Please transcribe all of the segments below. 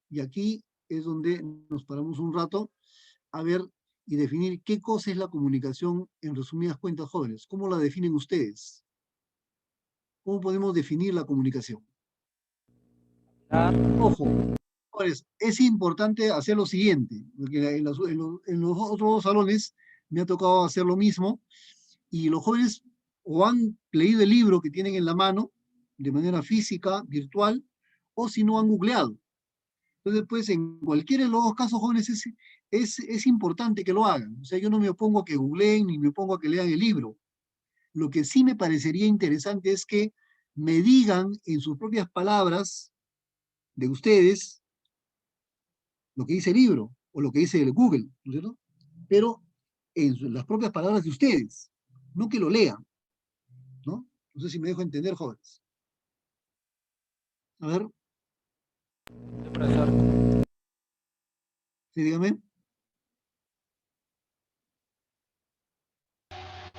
y aquí es donde nos paramos un rato a ver y definir qué cosa es la comunicación en resumidas cuentas, jóvenes. ¿Cómo la definen ustedes? ¿Cómo podemos definir la comunicación? Ah, Ojo, jóvenes, es importante hacer lo siguiente, porque en los otros dos salones me ha tocado hacer lo mismo, y los jóvenes o han leído el libro que tienen en la mano de manera física, virtual, o si no han googleado. Entonces, pues, en cualquiera de los dos casos, jóvenes, es importante que lo hagan. O sea, yo no me opongo a que googleen ni me opongo a que lean el libro. Lo que sí me parecería interesante es que me digan en sus propias palabras de ustedes lo que dice el libro o lo que dice el Google, ¿no es cierto? Pero en las propias palabras de ustedes, no que lo lean, ¿no? No sé si me dejo entender, jóvenes. A ver, sí, profesor. sí, dígame.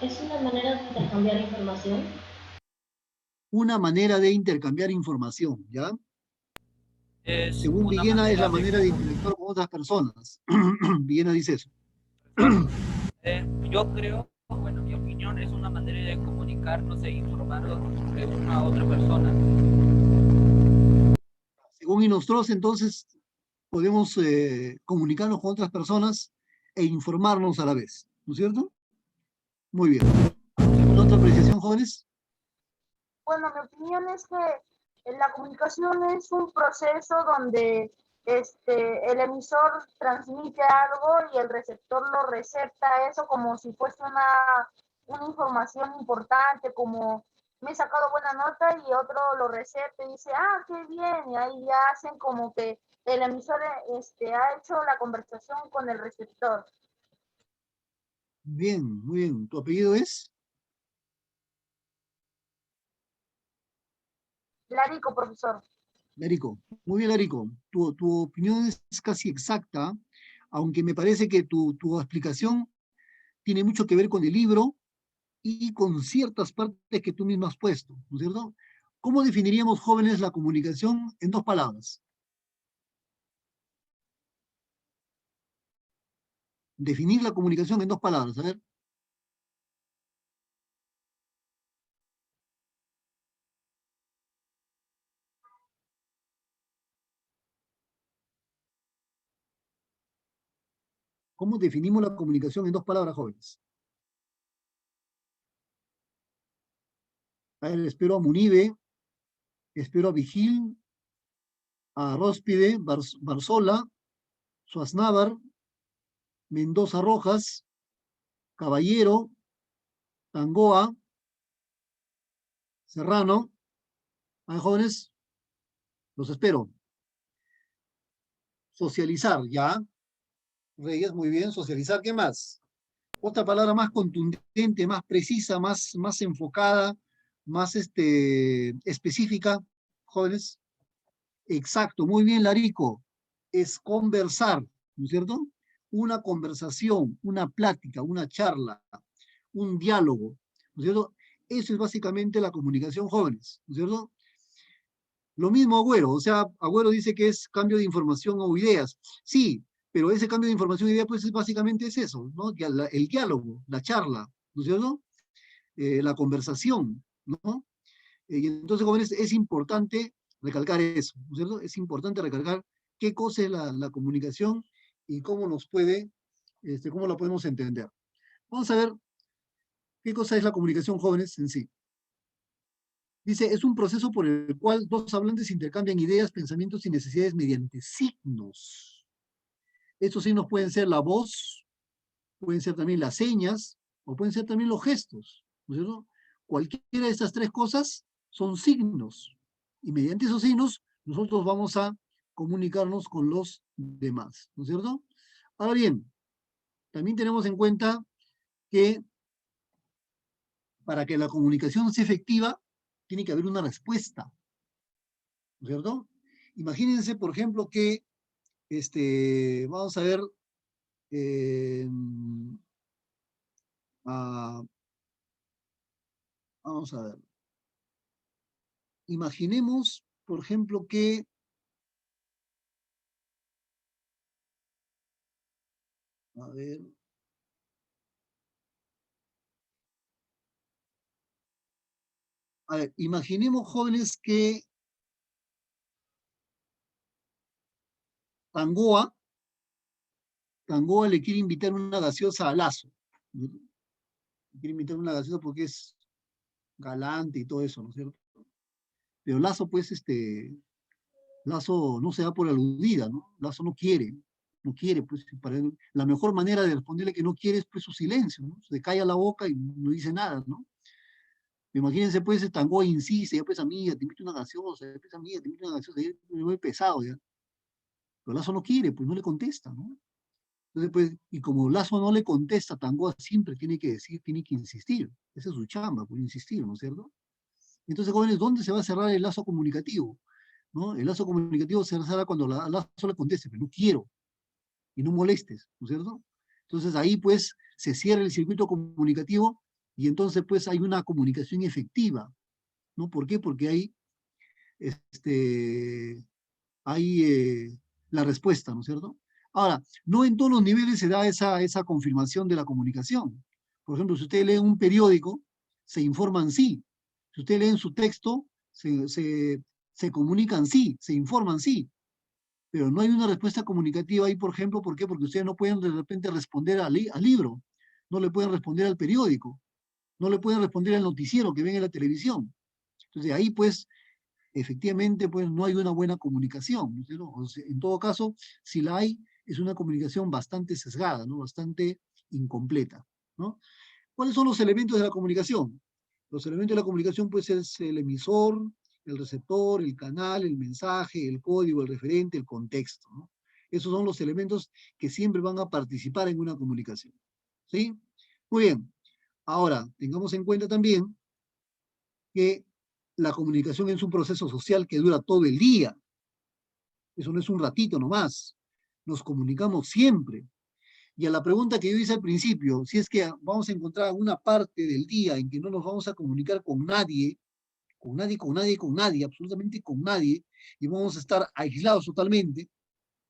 Es una manera de intercambiar información. Una manera de intercambiar información, ¿ya? Es Según una Villena, es la manera de manera de comunicar. interactuar con otras personas. Villena dice eso. Profesor, yo creo, bueno, mi opinión es una manera de comunicarnos e informarnos de una a otra persona. Según Inostros, entonces, podemos comunicarnos con otras personas e informarnos a la vez, ¿no es cierto? Muy bien. ¿Alguna otra apreciación, jóvenes? Bueno, mi opinión es que la comunicación es un proceso donde el emisor transmite algo y el receptor lo recepta eso como si fuese una información importante, como me he sacado buena nota y otro lo recepta y dice, ah, qué bien, y ahí ya hacen como que el emisor ha hecho la conversación con el receptor. Bien, muy bien. ¿Tu apellido es? Larico, profesor. Larico. Muy bien, Larico. Tu opinión es casi exacta, aunque me parece que tu explicación tiene mucho que ver con el libro y con ciertas partes que tú mismo has puesto, ¿no es cierto? ¿Cómo definiríamos, jóvenes, la comunicación en dos palabras? Definir la comunicación en dos palabras, a ver. ¿Cómo definimos la comunicación en dos palabras, jóvenes? A ver, espero a Munibe, espero a Vigil, a Róspide, Barzola, Suaznavar, Mendoza Rojas, Caballero, Tangoa, Serrano. A ver, jóvenes, los espero. Socializar, ya. Reyes, muy bien. Socializar, ¿qué más? Otra palabra más contundente, más precisa, más enfocada, más específica, jóvenes. Exacto, muy bien, Larico. Es conversar, ¿no es cierto? Una conversación, una plática, una charla, un diálogo, ¿no es cierto? Eso es básicamente la comunicación, jóvenes, ¿no es cierto? Lo mismo Agüero, o sea, Agüero dice que es cambio de información o ideas. Sí, pero ese cambio de información o ideas, pues básicamente es eso, ¿no? El diálogo, la charla, ¿no es cierto? La conversación, ¿no? Y entonces, jóvenes, es importante recalcar eso, ¿no es cierto? Es importante recalcar qué cosa es la comunicación y cómo nos puede, cómo la podemos entender. Vamos a ver qué cosa es la comunicación, jóvenes, en sí. Dice, es un proceso por el cual dos hablantes intercambian ideas, pensamientos y necesidades mediante signos. Estos signos pueden ser la voz, pueden ser también las señas, o pueden ser también los gestos, ¿no es cierto? Cualquiera de estas tres cosas son signos, y mediante esos signos nosotros vamos a comunicarnos con los demás, ¿no es cierto? Ahora bien, también tenemos en cuenta que para que la comunicación sea efectiva, tiene que haber una respuesta, ¿no es cierto? Imagínense, por ejemplo, que, vamos a ver, eh, ah, vamos a ver, imaginemos, por ejemplo, que A ver. A ver, imaginemos, jóvenes, que Tangoa le quiere invitar una gaseosa a Lazo. Le quiere invitar una gaseosa porque es galante y todo eso, ¿no es cierto? Pero Lazo, pues, Lazo no se da por aludida, ¿no? Lazo no quiere, pues, para él, la mejor manera de responderle que no quiere es, pues, su silencio, ¿no? Se calla la boca y no dice nada, ¿no? Imagínense, pues, Tangoa insiste, ya, pues, amiga, te invito una gaseosa, ya, pues, amiga, te invito una gaseosa, ya, muy pesado, ya. Pero Lazo no quiere, pues, no le contesta, ¿no? Entonces, pues, y como Lazo no le contesta, Tangoa siempre tiene que decir, tiene que insistir. Esa es su chamba, pues, insistir, ¿no es cierto? Entonces, jóvenes, ¿dónde se va a cerrar el lazo comunicativo? ¿No? El lazo comunicativo se cerrará cuando Lazo le conteste, pero no quiero, y no molestes, ¿no es cierto? Entonces ahí pues se cierra el circuito comunicativo y entonces pues hay una comunicación efectiva, ¿no? ¿Por qué? Porque este, hay la respuesta, ¿no es cierto? Ahora, no en todos los niveles se da esa confirmación de la comunicación. Por ejemplo, si usted lee un periódico, se informan sí. Si usted lee en su texto, se comunican sí, se informan sí. Pero no hay una respuesta comunicativa ahí, por ejemplo, ¿por qué? Porque ustedes no pueden de repente responder al libro, no le pueden responder al periódico, no le pueden responder al noticiero que ven en la televisión. Entonces ahí pues efectivamente pues no hay una buena comunicación, ¿no? O sea, en todo caso, si la hay, es una comunicación bastante sesgada, ¿no? Bastante incompleta, ¿no? ¿Cuáles son los elementos de la comunicación? Los elementos de la comunicación pues es el emisor, el receptor, el canal, el mensaje, el código, el referente, el contexto, ¿no? Esos son los elementos que siempre van a participar en una comunicación, ¿sí? Muy bien. Ahora, tengamos en cuenta también que la comunicación es un proceso social que dura todo el día. Eso no es un ratito nomás. Nos comunicamos siempre. Y a la pregunta que yo hice al principio, si es que vamos a encontrar alguna parte del día en que no nos vamos a comunicar con nadie, con nadie, con nadie, con nadie, absolutamente con nadie, y vamos a estar aislados totalmente,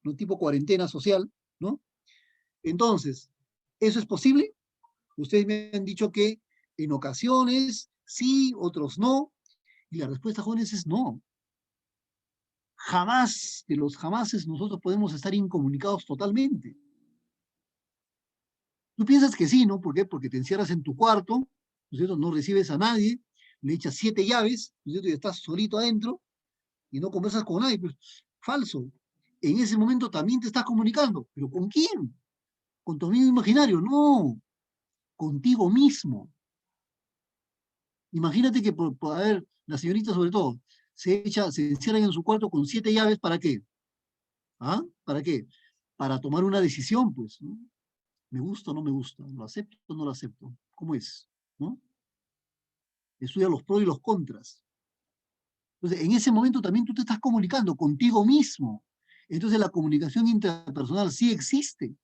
¿no? Tipo cuarentena social, ¿no? Entonces, ¿eso es posible? Ustedes me han dicho que en ocasiones sí, otros no, y la respuesta, jóvenes, es no. Jamás, de los jamases, nosotros podemos estar incomunicados totalmente. Tú piensas que sí, ¿no? ¿Por qué? Porque te encierras en tu cuarto, ¿no es cierto? No recibes a nadie, le echas 7 llaves, ¿no es cierto? Y estás solito adentro y no conversas con nadie. Pues, falso. En ese momento también te estás comunicando. ¿Pero con quién? ¿Con tu amigo imaginario? No, contigo mismo. Imagínate que a ver, la señorita sobre todo, se encierran en su cuarto con 7 llaves, ¿para qué? ¿Ah? ¿Para qué? Para tomar una decisión, pues, ¿no? ¿Me gusta o no me gusta? ¿Lo acepto o no lo acepto? ¿Cómo es? ¿No? Estudia los pros y los contras. Entonces, en ese momento también tú te estás comunicando contigo mismo. Entonces, la comunicación interpersonal sí existe.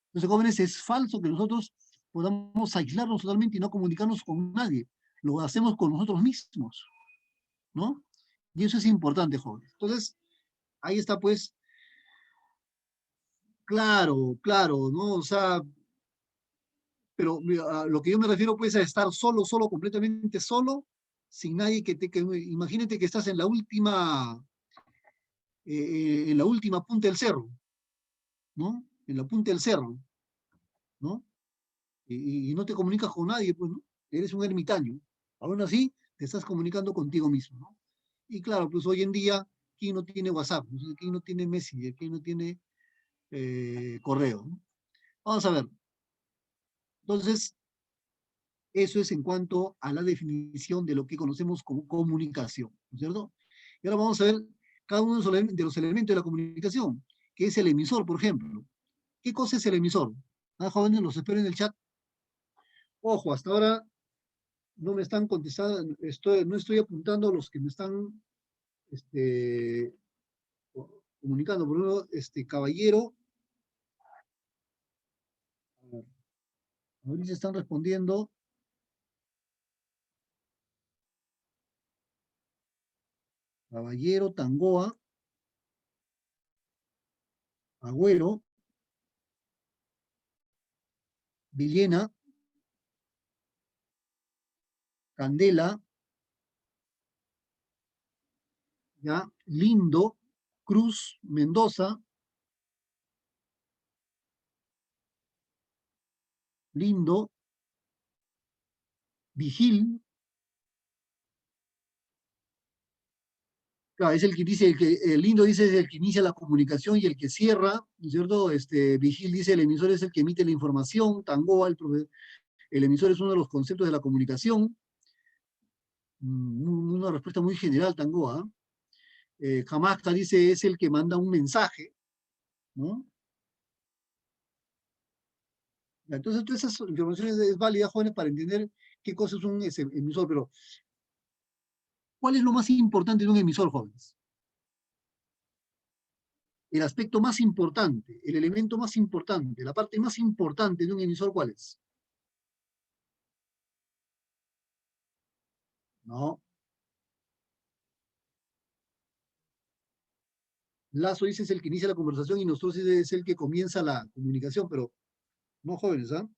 Entonces, jóvenes, es falso que nosotros podamos aislarnos totalmente y no comunicarnos con nadie. Lo hacemos con nosotros mismos, ¿no? Y eso es importante, jóvenes. Entonces, ahí está, pues, claro, claro, ¿no? O sea, pero a lo que yo me refiero, pues, a estar solo, solo, completamente solo, sin nadie imagínate que estás en la última punta del cerro, ¿no? En la punta del cerro, ¿no? Y no te comunicas con nadie, pues, ¿no? Eres un ermitaño. Aún así, te estás comunicando contigo mismo, ¿no? Y claro, pues hoy en día, ¿quién no tiene WhatsApp? ¿Quién no tiene Messenger? ¿Quién no tiene correo? ¿No? Vamos a ver. Entonces, eso es en cuanto a la definición de lo que conocemos como comunicación, ¿no es cierto? Y ahora vamos a ver cada uno de los elementos de la comunicación, que es el emisor, por ejemplo. ¿Qué cosa es el emisor? Ah, jóvenes, los espero en el chat. Ojo, hasta ahora no me están contestando, no estoy apuntando a los que me están este, comunicando. Por ejemplo, caballero, a ver si están respondiendo. Caballero, Tangoa, Agüero, Villena, Candela, ¿ya? Lindo, Cruz, Mendoza, Lindo, Vigil, claro, es el que dice, el Lindo dice es el que inicia la comunicación y el que cierra, ¿no es cierto? Vigil dice el emisor es el que emite la información, Tangoa, el emisor es uno de los conceptos de la comunicación. Una respuesta muy general, Tangoa. Jamasta dice es el que manda un mensaje, ¿no? Entonces, todas esas informaciones es válida, jóvenes, para entender qué cosa es un emisor, pero ¿cuál es lo más importante de un emisor, jóvenes? El aspecto más importante, el elemento más importante, la parte más importante de un emisor, ¿cuál es? No. Lazo dice es el que inicia la conversación y nosotros dice es el que comienza la comunicación, pero no, jóvenes, ¿ah?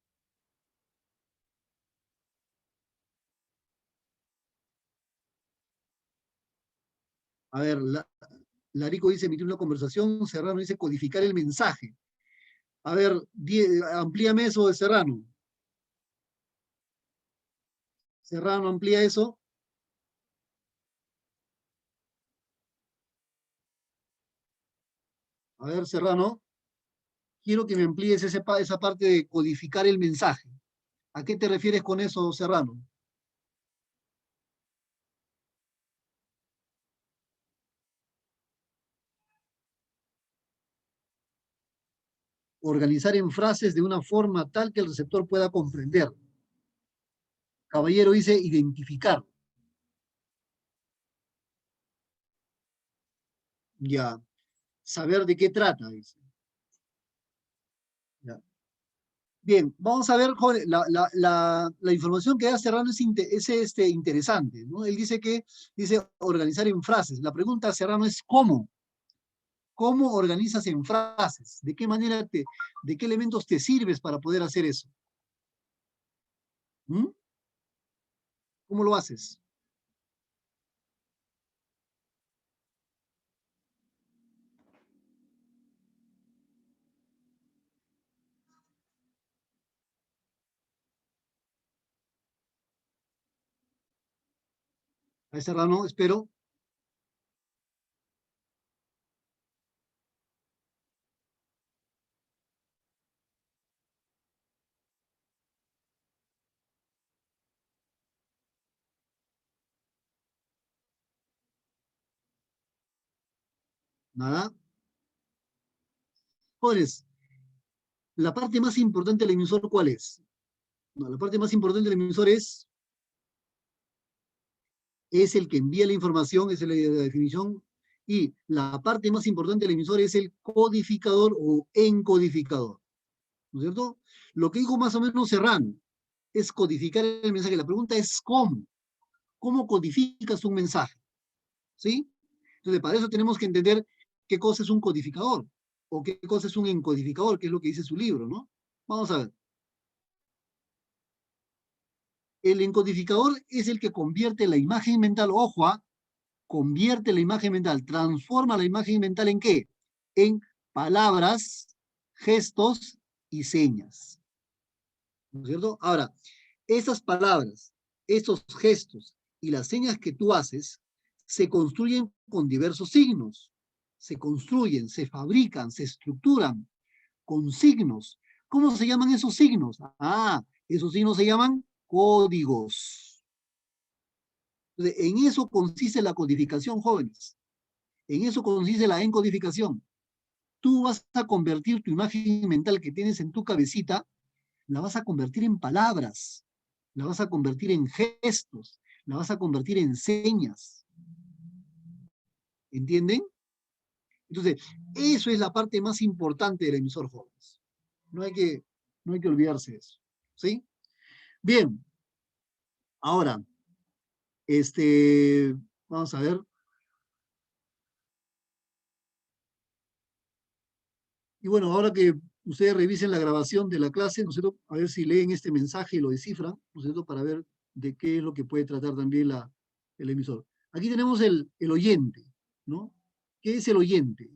A ver, Larico dice emitir una conversación, Serrano dice codificar el mensaje. A ver, amplíame eso de Serrano. Serrano, amplía eso. A ver, Serrano, quiero que me amplíes esa parte de codificar el mensaje. ¿A qué te refieres con eso, Serrano? Organizar en frases de una forma tal que el receptor pueda comprender. Caballero dice identificar. Ya. Saber de qué trata, dice. Ya. Bien, vamos a ver, joven, la información que da Serrano es interesante, ¿no? Él dice organizar en frases. La pregunta a Serrano es ¿cómo? ¿Cómo organizas en frases? ¿De qué manera de qué elementos te sirves para poder hacer eso? ¿Mm? ¿Cómo lo haces? A Serrano, espero. Nada. Jóvenes, la parte más importante del emisor, ¿cuál es? No, la parte más importante del emisor es el que envía la información, esa es la definición, y la parte más importante del emisor es el codificador o encodificador, ¿no es cierto? Lo que dijo más o menos Serrano es codificar el mensaje. La pregunta es ¿cómo? ¿Cómo codificas un mensaje? ¿Sí? Entonces, para eso tenemos que entender qué cosa es un codificador o qué cosa es un encodificador, que es lo que dice su libro, ¿no? Vamos a ver. El encodificador es el que convierte la imagen mental, ojo, convierte la imagen mental, transforma la imagen mental ¿en qué? En palabras, gestos y señas. ¿No es cierto? Ahora, esas palabras, esos gestos y las señas que tú haces se construyen con diversos signos. Se construyen, se fabrican, se estructuran con signos. ¿Cómo se llaman esos signos? Ah, esos signos se llaman códigos. Entonces, en eso consiste la codificación, jóvenes. En eso consiste la encodificación. Tú vas a convertir tu imagen mental que tienes en tu cabecita, la vas a convertir en palabras, la vas a convertir en gestos, la vas a convertir en señas. ¿Entienden? Entonces, eso es la parte más importante del emisor, jóvenes. No hay que, no hay que olvidarse de eso. ¿Sí? Bien. Ahora, vamos a ver. Y bueno, ahora que Ustedes revisen la grabación de la clase, ¿no es cierto? A ver si leen este mensaje y lo descifran, ¿no es cierto? Para ver de qué es lo que puede tratar también el emisor. Aquí tenemos el oyente, ¿no? ¿Qué es el oyente?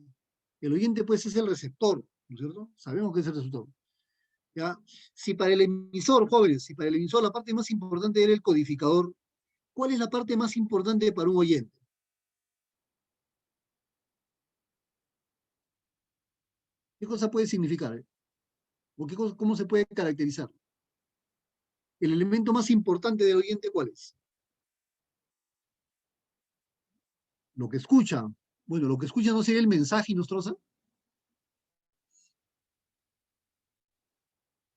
El oyente, pues, es el receptor, ¿no es cierto? Sabemos que es el receptor. ¿Ya? Si para el emisor, jóvenes, si para el emisor la parte más importante era el codificador, ¿cuál es la parte más importante para un oyente? ¿Qué cosa puede significar? ¿O cómo se puede caracterizar? ¿El elemento más importante del oyente cuál es? Lo que escucha. Bueno, lo que escucha no sería el mensaje y nos troza.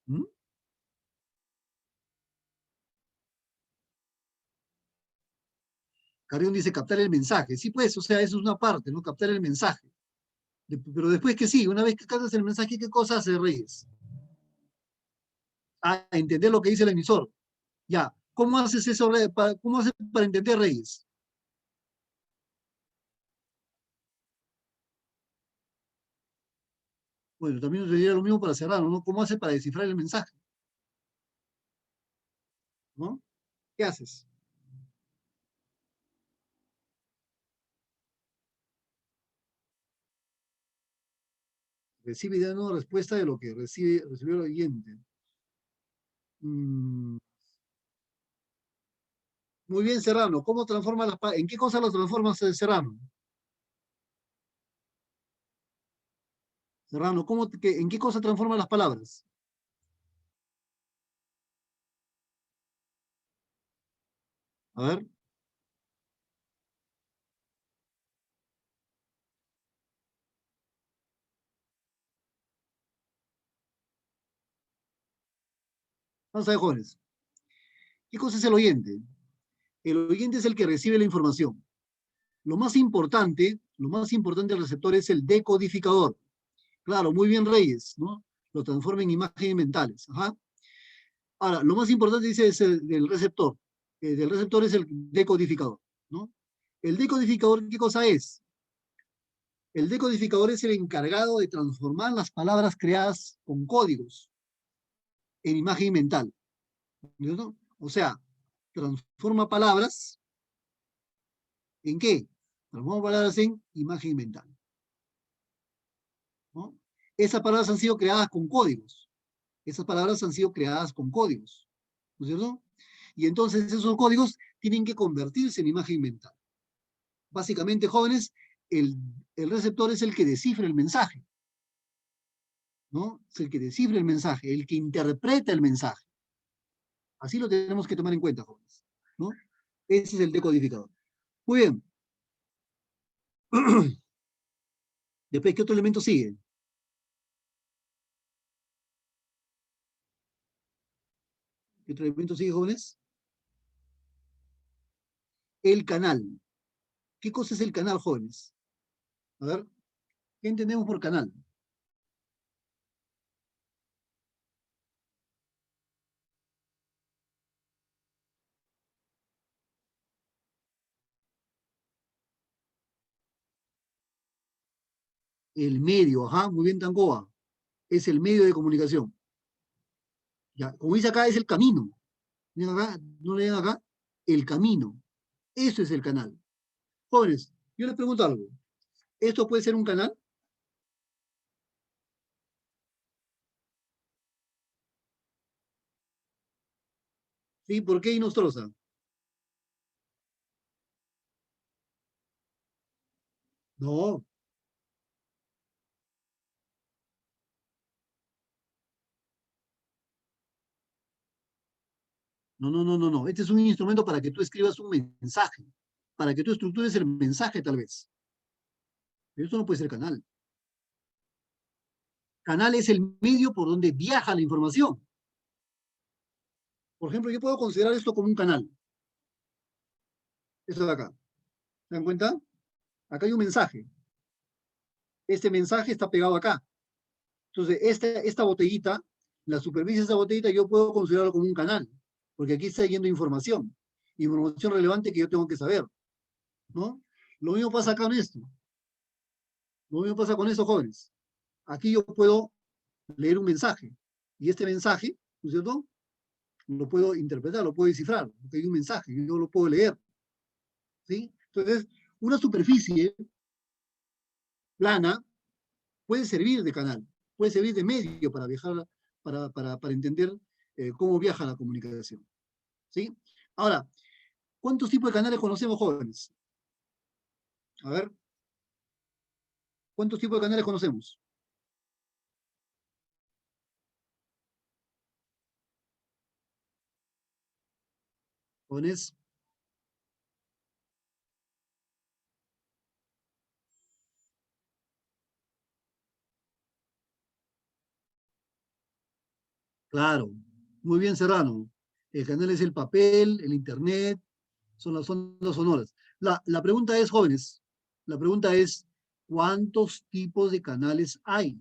¿Mm? Carrión dice captar el mensaje. Sí, pues, o sea, eso es una parte, ¿no? Captar el mensaje. Pero después que sí, una vez que captas el mensaje, ¿qué cosa hace Reyes? Ah, entender lo que dice el emisor. Ya, ¿cómo haces eso? ¿Cómo haces para entender Reyes? Bueno, también sería lo mismo para Serrano, ¿no? ¿Cómo hace para descifrar el mensaje? ¿No? ¿Qué haces? Recibe ya no respuesta de lo que recibió el oyente. Mm, muy bien, Serrano. ¿Cómo transforma ¿En qué cosa lo transformas, Serrano? Serrano, ¿en qué cosa transforma las palabras? A ver. Vamos a ver, jóvenes. ¿Qué cosa es el oyente? El oyente es el que recibe la información. Lo más importante del receptor es el decodificador. Claro, muy bien, Reyes, ¿no? Lo transforma en imágenes mentales. Ajá. Ahora, lo más importante dice es el del receptor. Del receptor es el decodificador, ¿no? El decodificador, ¿qué cosa es? El decodificador es el encargado de transformar las palabras creadas con códigos en imagen mental, ¿no? O sea, transforma palabras ¿en qué? Transforma palabras en imagen mental, ¿no? Esas palabras han sido creadas con códigos. Esas palabras han sido creadas con códigos, ¿no es cierto? Y entonces esos códigos tienen que convertirse en imagen mental. Básicamente, jóvenes, el, el receptor es el que descifra el mensaje, ¿no? Es el que descifra el mensaje, el que interpreta el mensaje. Así lo tenemos que tomar en cuenta, jóvenes, ¿no? Ese es el decodificador. Muy bien. Después, ¿qué otro elemento sigue? ¿Qué otro elemento sigue, jóvenes? El canal. ¿Qué cosa es el canal, jóvenes? A ver, ¿qué entendemos por canal? El medio, ajá, muy bien, Tangoa. Es el medio de comunicación. Ya, como dice acá, es el camino. ¿Ven acá? ¿No leen acá? El camino. Eso es el canal. Jóvenes, yo les pregunto algo. ¿Esto puede ser un canal? ¿Sí? ¿Por qué Inostroza? No, no. Este es un instrumento para que tú escribas un mensaje, para que tú estructures el mensaje, tal vez. Pero esto no puede ser canal. Canal es el medio por donde viaja la información. Por ejemplo, yo puedo considerar esto como un canal. Esto de acá. ¿Se dan cuenta? Acá hay un mensaje. Este mensaje está pegado acá. Entonces, esta botellita, la superficie de esta botellita, yo puedo considerarlo como un canal, porque aquí está yendo información relevante que yo tengo que saber, ¿no? Lo mismo pasa acá con esto. Lo mismo pasa con esto, jóvenes. Aquí yo puedo leer un mensaje. Y este mensaje, ¿no es cierto?, lo puedo interpretar, lo puedo descifrar, porque hay un mensaje, yo lo puedo leer. ¿Sí? Entonces, una superficie plana puede servir de canal, puede servir de medio para viajar, para entender cómo viaja la comunicación. ¿Sí? Ahora, ¿cuántos tipos de canales conocemos, jóvenes? A ver, ¿cuántos tipos de canales conocemos? Jóvenes, claro, muy bien, Serrano. El canal es el papel, el internet, son las ondas sonoras. La pregunta es, jóvenes, la pregunta es, ¿cuántos tipos de canales hay?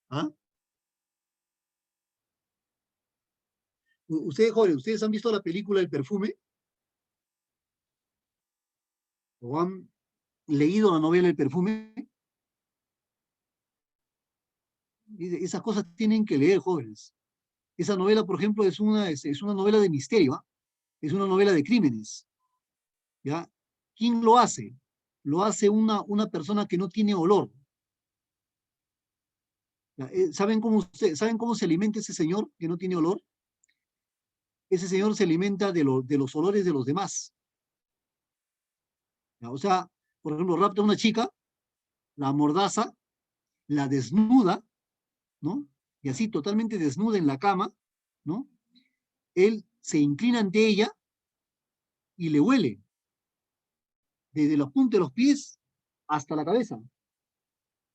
¿Ah? Ustedes, jóvenes, ¿ustedes han visto la película El Perfume? ¿O han leído la novela El Perfume? Esas cosas tienen que leer, jóvenes. Esa novela, por ejemplo, es una novela de misterio, ¿ah? Es una novela de crímenes, ¿ya? ¿Quién lo hace? Lo hace una persona que no tiene olor. ¿Ya? ¿Saben cómo se alimenta ese señor que no tiene olor? Ese señor se alimenta de los olores de los demás. ¿Ya? O sea, por ejemplo, rapta a una chica, la amordaza, la desnuda, ¿no? Y así totalmente desnuda en la cama, ¿no? Él se inclina ante ella y le huele, desde los puntas de los pies hasta la cabeza.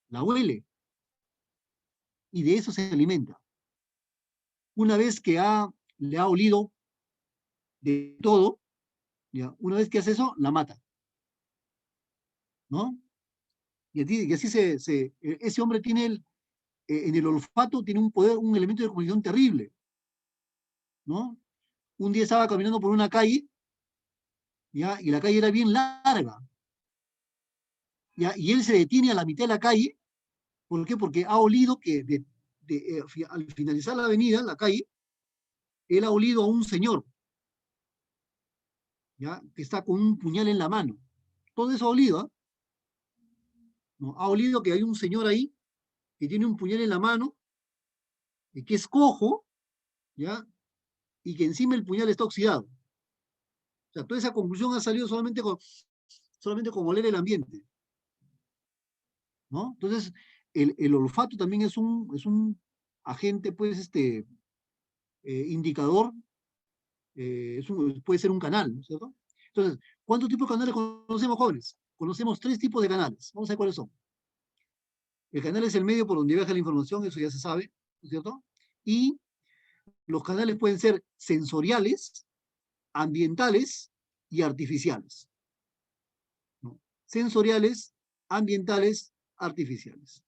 La huele y de eso se alimenta. Una vez que le ha olido de todo, ¿ya? Una vez que hace eso, la mata, ¿no? Y así ese hombre tiene en el olfato, tiene un poder, un elemento de comunicación terrible, ¿no? Un día estaba caminando por una calle, ¿ya? Y la calle era bien larga, ¿ya? Y él se detiene a la mitad de la calle. ¿Por qué? Porque ha olido que al finalizar la avenida, la calle, él ha olido a un señor, ¿ya? Que está con un puñal en la mano. Todo eso ha olido, ¿eh? ¿No? Ha olido que hay un señor ahí que tiene un puñal en la mano, y que es cojo, ¿ya? Y que encima el puñal está oxidado. O sea, toda esa conclusión ha salido solamente con oler el ambiente, ¿no? Entonces, el olfato también es un agente, pues, indicador, puede ser un canal, ¿no es cierto? Entonces, ¿cuántos tipos de canales conocemos, jóvenes? Conocemos 3 tipos de canales. Vamos a ver cuáles son. El canal es el medio por donde viaja la información, eso ya se sabe, ¿no es cierto? Y los canales pueden ser sensoriales, ambientales y artificiales, ¿no? Sensoriales, ambientales, artificiales.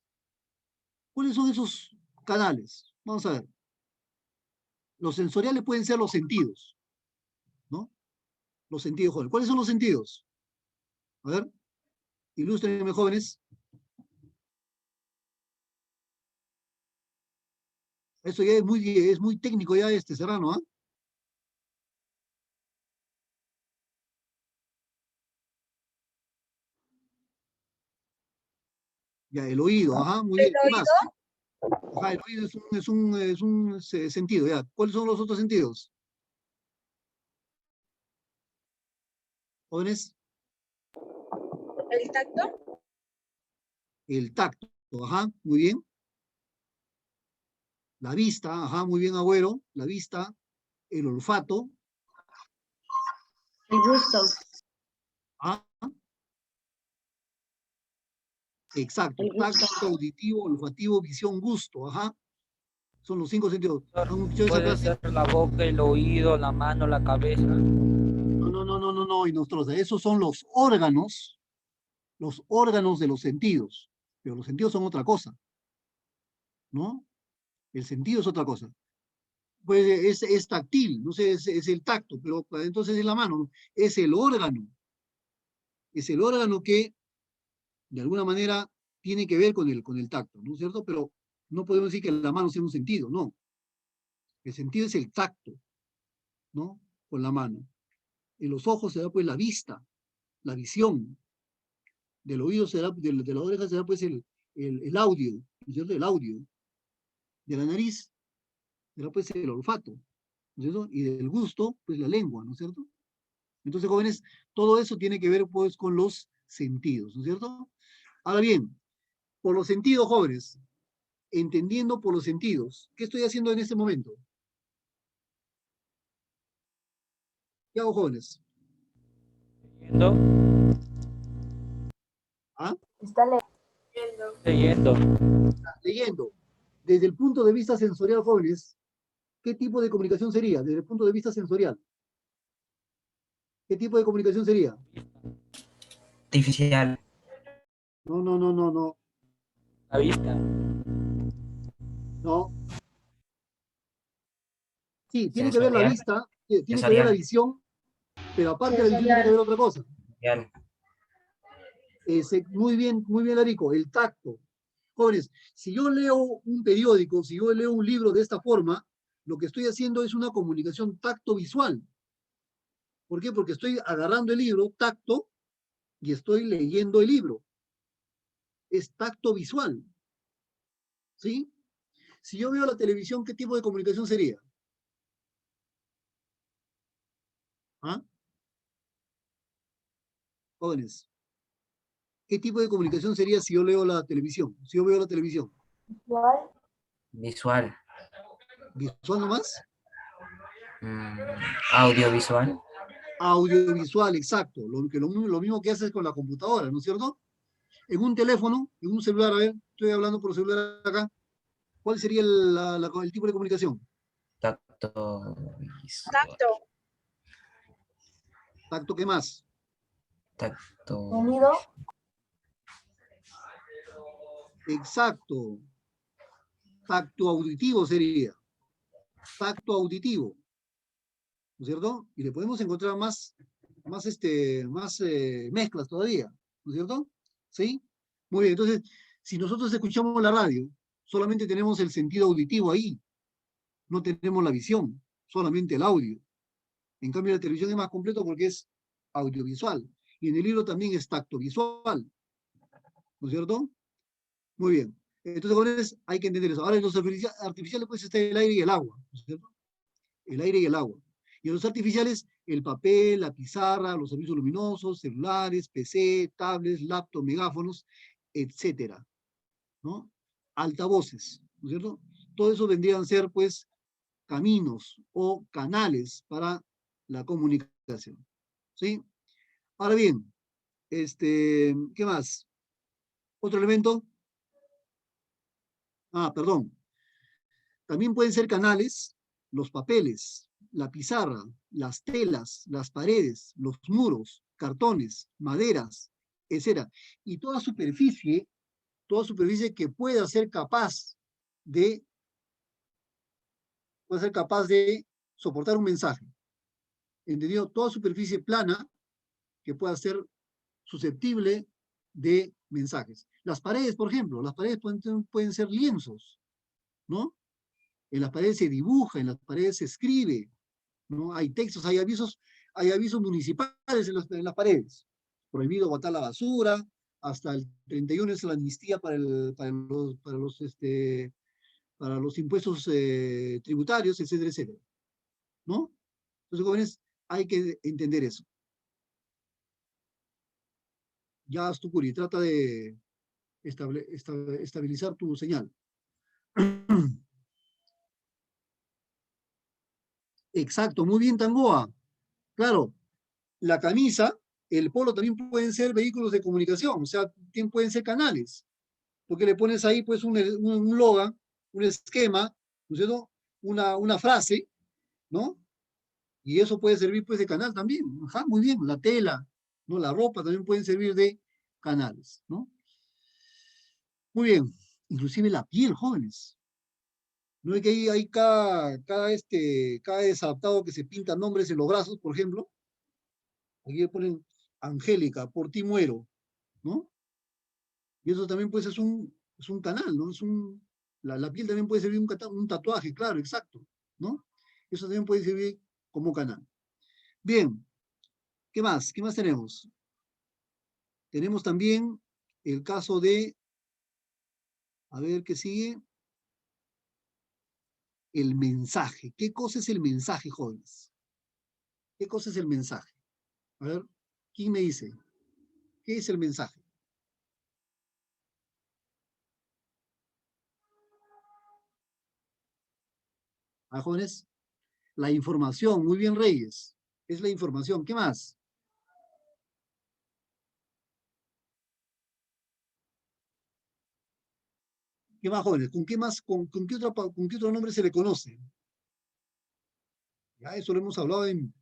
¿Cuáles son esos canales? Vamos a ver. Los sensoriales pueden ser los sentidos, ¿no? Los sentidos, jóvenes. ¿Cuáles son los sentidos? A ver, ilústrenme, jóvenes. Eso ya es muy técnico ya Serrano, ¿ah? Ya, el oído, ajá, muy bien. ¿Qué más? Ajá, el oído es un sentido, ya. ¿Cuáles son los otros sentidos? Jóvenes. ¿El tacto? El tacto, ajá, muy bien. La vista, ajá, muy bien, Agüero. La vista, el olfato. El gusto. Ah, exacto. El gusto. Tacto, auditivo, olfativo, visión, gusto, ajá. Son los 5 sentidos. ¿Han escuchado esa Puede clase? ser la boca, el oído, la mano, la cabeza. No, y nosotros, esos son los órganos de los sentidos. Pero los sentidos son otra cosa, ¿no? El sentido es otra cosa. Pues es táctil, no sé, es el tacto, pero entonces es la mano, ¿no? Es el órgano que de alguna manera tiene que ver con el tacto, ¿no es cierto? Pero no podemos decir que la mano sea un sentido, no. El sentido es el tacto, ¿no? Con la mano. En los ojos se da pues la vista, la visión. Del oído se da, de la oreja se da pues el audio, ¿no es cierto? El audio. De la nariz se da pues el olfato, ¿no es cierto? Y del gusto, pues la lengua, ¿no es cierto? Entonces, jóvenes, todo eso tiene que ver pues con los sentidos, ¿no es cierto? Ahora bien, por los sentidos, jóvenes, entendiendo por los sentidos, ¿qué estoy haciendo en este momento? ¿Qué hago, jóvenes? Leyendo. ¿Ah? Está Leyendo. Leyendo. Desde el punto de vista sensorial, jóvenes, ¿qué tipo de comunicación sería? Desde el punto de vista sensorial. ¿Qué tipo de comunicación sería? Artificial. No, no, no, no, no, La vista. no. Sí, tiene que ver la Sensorial. vista, tiene que ver la Sensorial. visión, pero aparte de la visión tiene que ver otra cosa. Sensorial. Muy bien, Larico, el tacto. Jóvenes, si yo leo un periódico, si yo leo un libro de esta forma, lo que estoy haciendo es una comunicación tacto-visual. ¿Por qué? Porque estoy agarrando el libro, tacto, y estoy leyendo el libro. Es tacto visual. ¿Sí? Si yo veo la televisión, ¿qué tipo de comunicación sería? ¿Ah? Jóvenes, ¿qué tipo de comunicación sería si yo leo la televisión? Si yo veo la televisión. Visual. ¿Visual nomás? Mm, audiovisual. Audiovisual, exacto. Lo mismo que haces con la computadora, ¿no es cierto? En un teléfono, en un celular, a ver, estoy hablando por celular acá. ¿Cuál sería el tipo de comunicación? Tacto visual. Tacto. Tacto, ¿qué más? Tacto. Sonido. Exacto. Tacto auditivo sería. Tacto auditivo. ¿No es cierto? Y le podemos encontrar más mezclas todavía. ¿No es cierto? ¿Sí? Muy bien. Entonces, si nosotros escuchamos la radio, solamente tenemos el sentido auditivo ahí. No tenemos la visión, solamente el audio. En cambio, la televisión es más completo porque es audiovisual. Y en el libro también es tacto visual. ¿No es cierto? Muy bien. Entonces, jóvenes, hay que entender eso. Ahora, en los artificiales, pues está el aire y el agua. ¿No es cierto? El aire y el agua. Y en los artificiales, el papel, la pizarra, los avisos luminosos, celulares, PC, tablets, laptops, megáfonos, etcétera. ¿No? Altavoces. ¿No es cierto? Todo eso vendrían a ser, pues, caminos o canales para la comunicación. ¿Sí? Ahora bien, ¿qué más? ¿Otro elemento? Ah, perdón. También pueden ser canales los papeles, la pizarra, las telas, las paredes, los muros, cartones, maderas, etc. Y toda superficie que pueda ser capaz de soportar un mensaje. ¿Entendido? Toda superficie plana que pueda ser susceptible de mensajes. Las paredes, por ejemplo, las paredes pueden ser lienzos, ¿no? En las paredes se dibuja, en las paredes se escribe, ¿no? Hay textos, hay avisos municipales en las paredes. Prohibido botar la basura, hasta el 31 es la amnistía para los impuestos tributarios, etcétera, etcétera, ¿no? Entonces, jóvenes, hay que entender eso. Ya, Astucuri, trata de estabilizar tu señal. Exacto, muy bien, Tangoa. Claro, la camisa, el polo también pueden ser vehículos de comunicación, o sea, también pueden ser canales, porque le pones ahí pues un logo, un esquema, ¿no es cierto? Una frase, ¿no? Y eso puede servir pues de canal también. Ajá, muy bien, la tela, ¿no? La ropa también pueden servir de canales, ¿no? Muy bien, inclusive la piel, jóvenes. ¿No es que hay cada desadaptado que se pinta nombres en los brazos, por ejemplo? Aquí le ponen Angélica, por ti muero, ¿no? Y eso también pues es un canal, ¿no? La piel también puede servir un tatuaje, claro, exacto, ¿no? Eso también puede servir como canal. Bien, ¿qué más? ¿Qué más tenemos? Tenemos también el caso de, a ver qué sigue, el mensaje. ¿Qué cosa es el mensaje, jóvenes? ¿Qué cosa es el mensaje? A ver, ¿quién me dice? ¿Qué es el mensaje? ¿Ah, jóvenes? La información, muy bien, Reyes. Es la información. ¿Qué más? ¿Qué más, jóvenes? ¿Con qué más, con qué otro nombre se le conoce? Ya eso lo hemos hablado en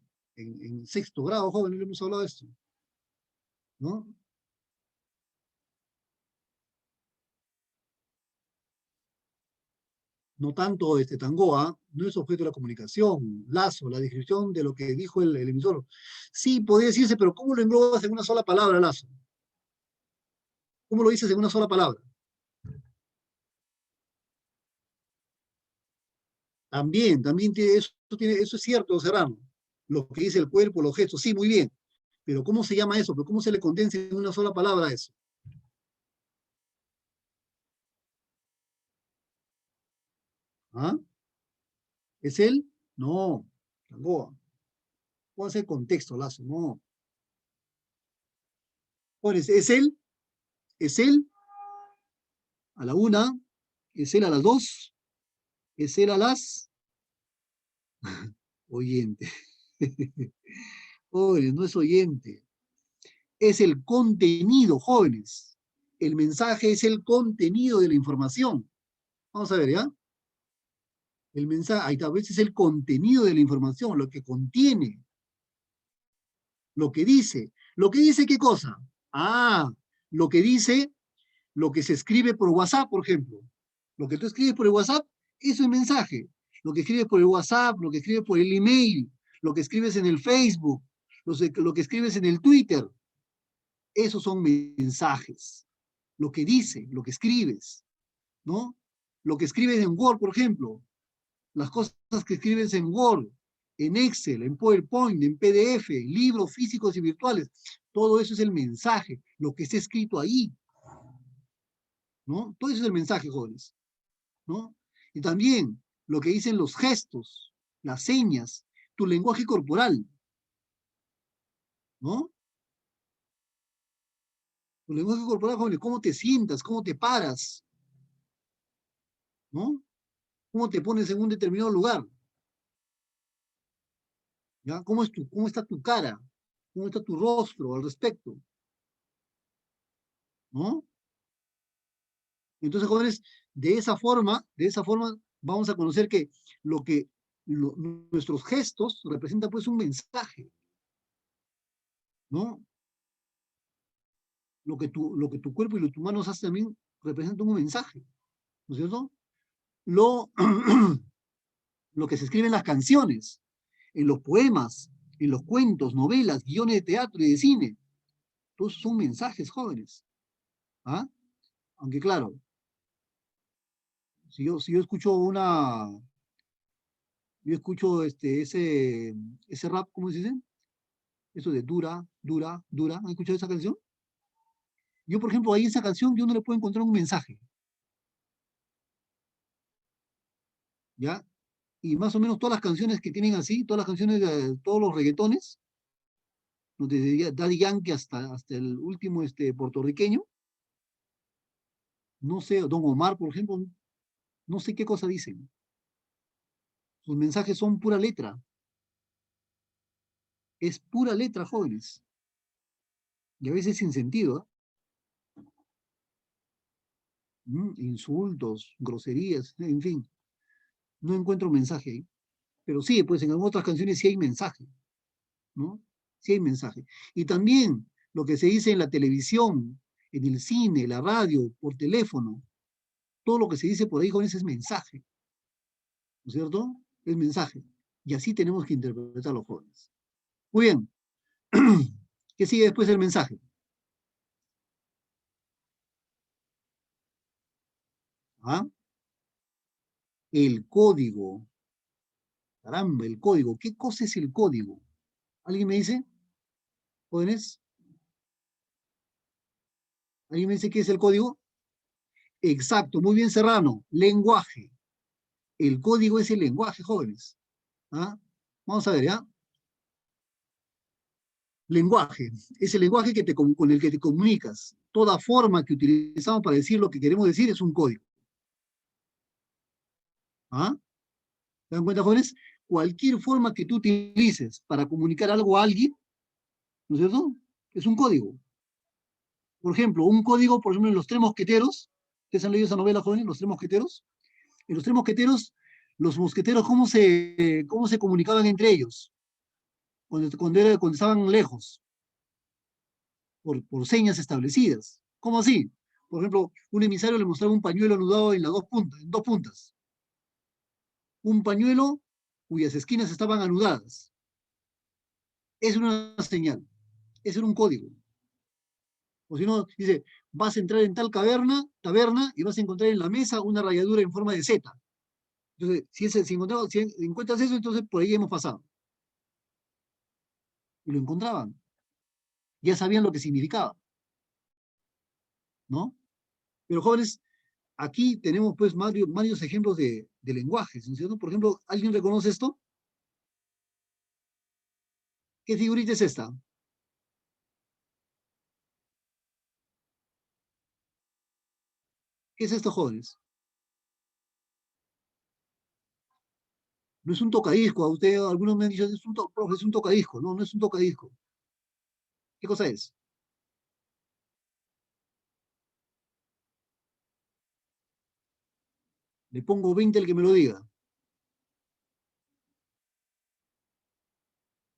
sexto grado, jóvenes, lo hemos hablado de esto, ¿no? No tanto Tangoa, no es objeto de la comunicación, lazo, la descripción de lo que dijo el emisor. Sí, podría decirse, pero ¿cómo lo englobas en una sola palabra, lazo? ¿Cómo lo dices en una sola palabra? También eso es cierto, Serrano. Lo que dice el cuerpo, los gestos, sí, muy bien. Pero ¿cómo se llama eso? ¿Pero cómo se le condensa en una sola palabra eso? ¿Ah? ¿Es él? No, Tangoa. ¿Cómo hace contexto, lazo? No. Pones, ¿es él? ¿Es él? A la una, es él a las dos, es él a las oyente. Jóvenes, no es oyente, es el contenido, jóvenes. El mensaje es el contenido de la información. Vamos a ver, ¿ya? El mensaje, ahí tal vez es el contenido de la información, lo que contiene, lo que dice. ¿Lo que dice qué cosa? Ah, lo que dice, lo que se escribe por WhatsApp, por ejemplo. Lo que tú escribes por el WhatsApp, eso es mensaje. Lo que escribes por el WhatsApp, lo que escribes por el email, lo que escribes en el Facebook, lo que escribes en el Twitter, esos son mensajes. Lo que dice, lo que escribes, ¿no? Lo que escribes en Word, por ejemplo, las cosas que escribes en Word, en Excel, en PowerPoint, en PDF, libros físicos y virtuales, todo eso es el mensaje, lo que está escrito ahí, ¿no? Todo eso es el mensaje, jóvenes, ¿no? Y también lo que dicen los gestos, las señas, tu lenguaje corporal, ¿no? Tu lenguaje corporal, jóvenes, cómo te sientas, cómo te paras, ¿no? Cómo te pones en un determinado lugar, ¿ya? ¿Cómo está tu cara? ¿Cómo está tu rostro al respecto? ¿No? Entonces, jóvenes, de esa forma vamos a conocer que lo que nuestros gestos representan pues un mensaje, ¿no? Lo que tu cuerpo y lo que tus manos hacen también representan un mensaje, ¿no es cierto? Lo, lo que se escribe en las canciones, en los poemas, en los cuentos, novelas, guiones de teatro y de cine, todos son mensajes, jóvenes. ¿Ah? Aunque claro, si yo escucho yo escucho ese rap, ¿cómo se dice? Eso de dura, dura, dura. ¿Han escuchado esa canción? Yo, por ejemplo, ahí en esa canción yo no le puedo encontrar un mensaje, ¿ya? Y más o menos todas las canciones que tienen así, todas las canciones de todos los reggaetones, desde Daddy Yankee hasta el último puertorriqueño, no sé, Don Omar, por ejemplo, no sé qué cosa dicen. Sus mensajes son pura letra. Es pura letra, jóvenes. Y a veces sin sentido, ¿eh? Insultos, groserías, en fin. No encuentro mensaje ahí. Pero sí, pues en otras canciones sí hay mensaje, ¿no? Sí hay mensaje. Y también lo que se dice en la televisión, en el cine, la radio, por teléfono, todo lo que se dice por ahí, jóvenes, es mensaje, ¿no es cierto? Es mensaje. Y así tenemos que interpretar los jóvenes. Muy bien. ¿Qué sigue después del mensaje? ¿Ah? El código. Caramba, el código. ¿Qué cosa es el código? ¿Alguien me dice? ¿Jóvenes? ¿Alguien me dice qué es el código? Exacto, muy bien, Serrano. Lenguaje. El código es el lenguaje, jóvenes. ¿Ah? Vamos a ver, ¿ya? Lenguaje. Es el lenguaje con el que te comunicas. Toda forma que utilizamos para decir lo que queremos decir es un código. ¿Ah? ¿Se dan cuenta, jóvenes? Cualquier forma que tú utilices para comunicar algo a alguien, ¿no es cierto? Es un código. Por ejemplo, un código, por ejemplo, en Los Tres Mosqueteros. ¿Ustedes han leído esa novela, jóvenes? Los Tres Mosqueteros. En Los Tres Mosqueteros, los mosqueteros, cómo se comunicaban entre ellos? Cuando estaban lejos, por señas establecidas. ¿Cómo así? Por ejemplo, un emisario le mostraba un pañuelo anudado en en dos puntas. Un pañuelo cuyas esquinas estaban anudadas. Es una señal, es un código. O si no, dice, vas a entrar en tal taberna, y vas a encontrar en la mesa una ralladura en forma de Z. Entonces, si encuentras eso, entonces por ahí hemos pasado. Y lo encontraban. Ya sabían lo que significaba, ¿no? Pero jóvenes, aquí tenemos pues varios ejemplos de lenguajes, ¿no es cierto? Por ejemplo, ¿alguien reconoce esto? ¿Qué figurita es esta? ¿Qué es esto, jóvenes? No es un tocadisco, algunos me han dicho, profe, es un tocadisco. No, no es un tocadisco. ¿Qué cosa es? Le pongo 20 al que me lo diga.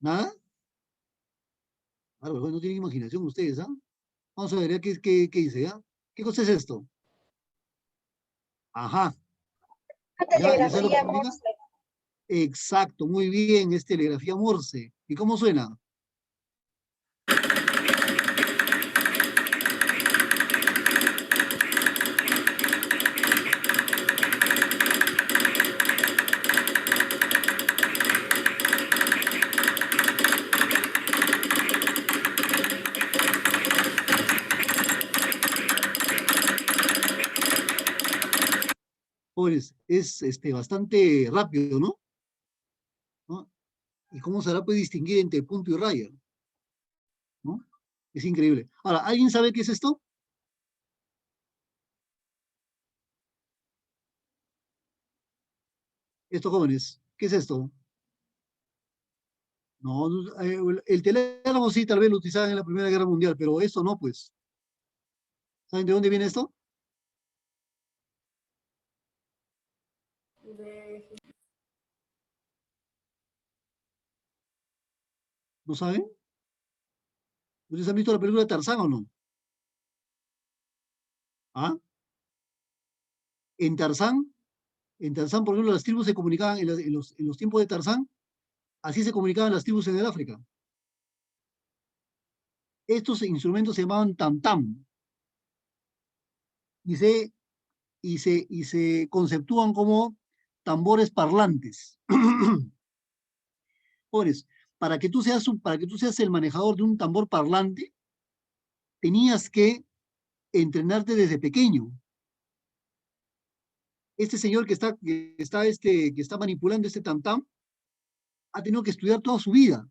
¿Nada? Bueno, no tienen imaginación ustedes, ¿ah? Vamos a ver, ¿ya? ¿Qué dice, ya? ¿Qué cosa es esto? Ajá. ¿Ya sabes lo que Telegrafía significa? Morse. Exacto, muy bien, es telegrafía Morse. ¿Y cómo suena? Jóvenes, es bastante rápido, ¿no? ¿No? ¿Y cómo se hará pues distinguir entre punto y raya? ¿No? Es increíble. Ahora, ¿alguien sabe qué es esto? Estos jóvenes, ¿qué es esto? No, el telégrafo sí, tal vez lo utilizaban en la Primera Guerra Mundial, pero esto no, pues. ¿Saben de dónde viene esto? ¿No saben? ¿Ustedes han visto la película Tarzán o no? ¿Ah? En Tarzán, por ejemplo, las tribus se comunicaban en los tiempos de Tarzán, así se comunicaban las tribus en el África. Estos instrumentos se llamaban tam-tam y se conceptúan como tambores parlantes. Jóvenes, para que tú seas el manejador de un tambor parlante, tenías que entrenarte desde pequeño. Este señor que está manipulando este tam-tam ha tenido que estudiar toda su vida,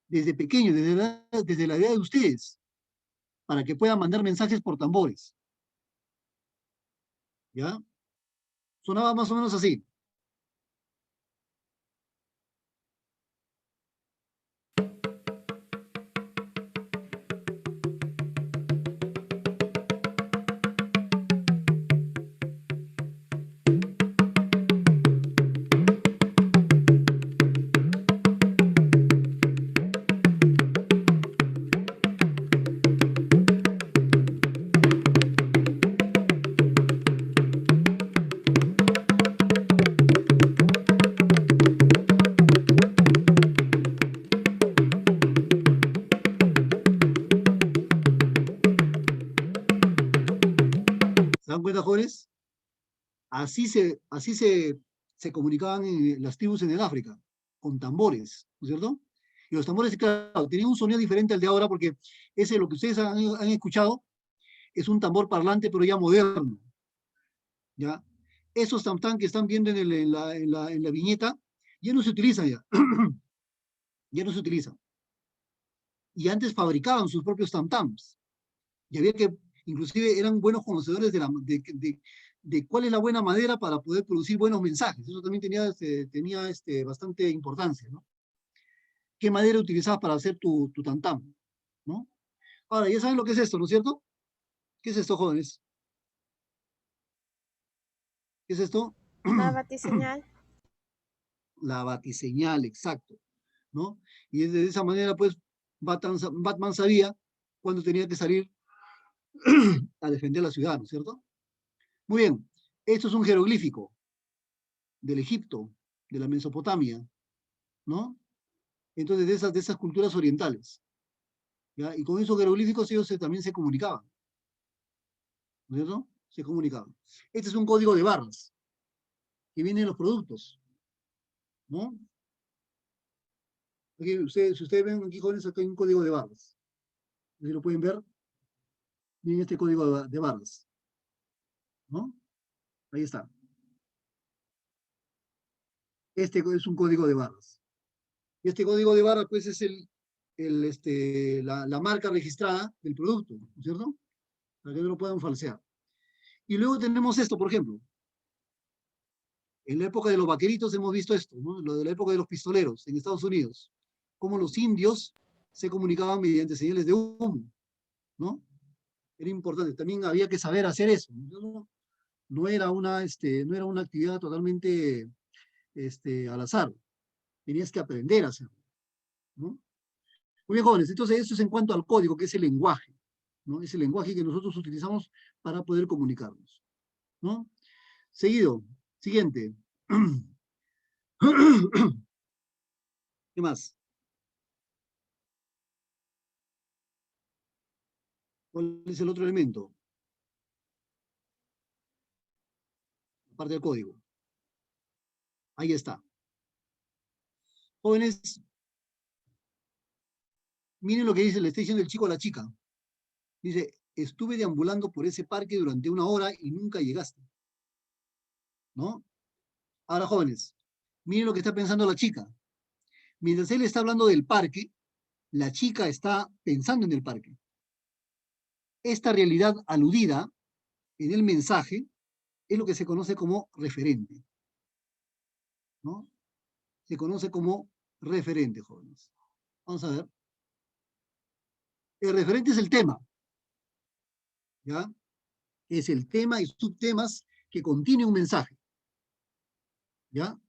desde pequeño, desde la edad de ustedes, para que puedan mandar mensajes por tambores. ¿Ya? Sonaba más o menos así. ¿Se dan cuenta, jóvenes? se comunicaban las tribus en el África, con tambores, ¿no es cierto? Y los tambores, claro, tenían un sonido diferente al de ahora, porque ese, lo que ustedes han escuchado, es un tambor parlante, pero ya moderno, ¿ya? Esos tam-tam que están viendo en la viñeta, ya no se utilizan ya. Ya no se utilizan. Y antes fabricaban sus propios tam-tams. Y había que, inclusive eran buenos conocedores de cuál es la buena madera para poder producir buenos mensajes. Eso también tenía bastante importancia, ¿no? ¿Qué madera utilizabas para hacer tu tam-tam? ¿No? Ahora, ya saben lo que es esto, ¿no es cierto? ¿Qué es esto, jóvenes? ¿Qué es esto? La batiseñal. La batiseñal, exacto, ¿no? Y de esa manera, pues, Batman sabía cuándo tenía que salir a defender la ciudad, ¿no es cierto? Muy bien, esto es un jeroglífico del Egipto, de la Mesopotamia, ¿no? Entonces, de esas culturas orientales, ¿ya? Y con esos jeroglíficos ellos también se comunicaban, ¿no es cierto? Se comunicaban. Este es un código de barras que viene de los productos, ¿no? Aquí si ustedes ven aquí, jóvenes, acá hay un código de barras. Si lo pueden ver, miren este código de barras, ¿no? Ahí está. Este es un código de barras. Y este código de barras, pues, es la marca registrada del producto, ¿no es cierto? Para que no lo puedan falsear. Y luego tenemos esto, por ejemplo. En la época de los vaqueritos hemos visto esto, ¿no? Lo de la época de los pistoleros en Estados Unidos. Cómo los indios se comunicaban mediante señales de humo, ¿no? Era importante. También había que saber hacer eso, ¿no? No era una actividad totalmente al azar. Tenías que aprender a hacerlo, ¿no? Muy bien, jóvenes. Entonces, eso es en cuanto al código, que es el lenguaje, ¿no? Es el lenguaje que nosotros utilizamos para poder comunicarnos, ¿no? Seguido, siguiente. ¿Qué más? ¿Cuál es el otro elemento? Aparte del código. Ahí está. Jóvenes, miren lo que dice, le está diciendo el chico a la chica. Dice, estuve deambulando por ese parque durante 1 hora y nunca llegaste, ¿no? Ahora, jóvenes, miren lo que está pensando la chica. Mientras él está hablando del parque, la chica está pensando en el parque. Esta realidad aludida en el mensaje es lo que se conoce como referente, ¿no? Se conoce como referente, jóvenes. Vamos a ver. El referente es el tema, ¿ya? Es el tema y subtemas que contiene un mensaje, ¿ya?